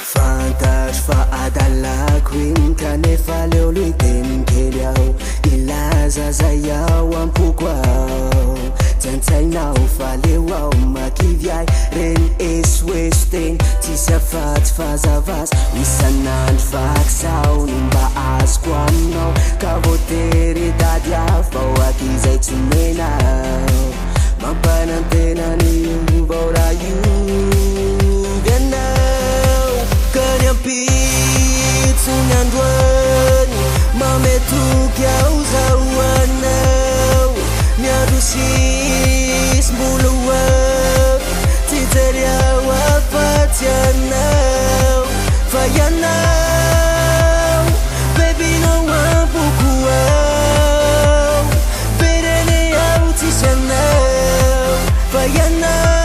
Fantasy fa adalako iny kanefa leo loiteny kely aho ilaza zay aho ampoko aho tsantsainao fa leo aho makivy ahy reny esoeso teny tsisy afatsy fazavaza isanandro vakizao ny mba azoko aminao ka voatery dady aho vao akizay tsy mena mampanantena ny vaora Pizza nyandroany mametoky aho zao anao miandro sisy mbola hoavy tsy jery aho afatsy anao fa ianao bebinao ampoko aho verene aho tsisy anao fa ianao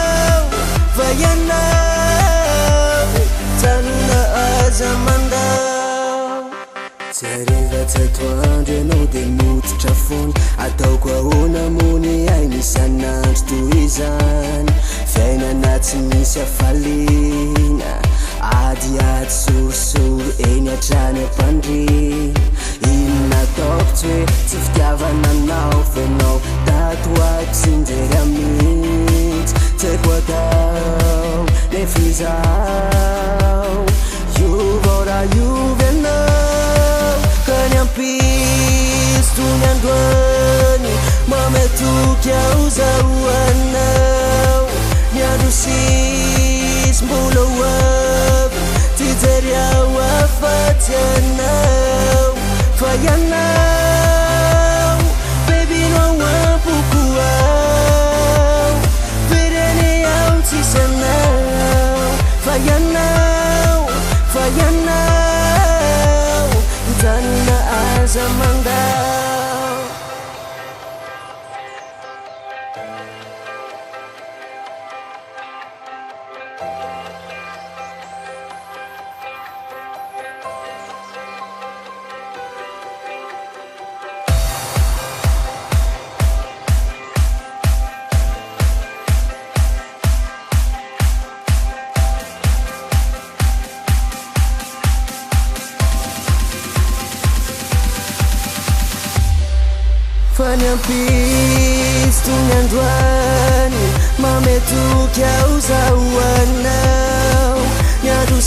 tsy ariva tsy atoandro ianao de mototra fony ataoko ahoana mony ainy isanandro toy izany fiainana tsy misy afaliana adiady sorosoro eny atrany ampandrina inona ataoko tsy hoe tsy fitiavana anao fenao tato aiko sy njery amitsy tsy haiko atao nefa izaho iova iovy anao kany ampisto ny androany mametoky aho zao anao miandro sisy mbola hoavy tsy jery aho afatsy anao fa ianao bebinao ampoko aho verene aho tsisy anao fa ianao mijanona aza mandao Fany ampisto ny androany mametoky aho zao anao miandro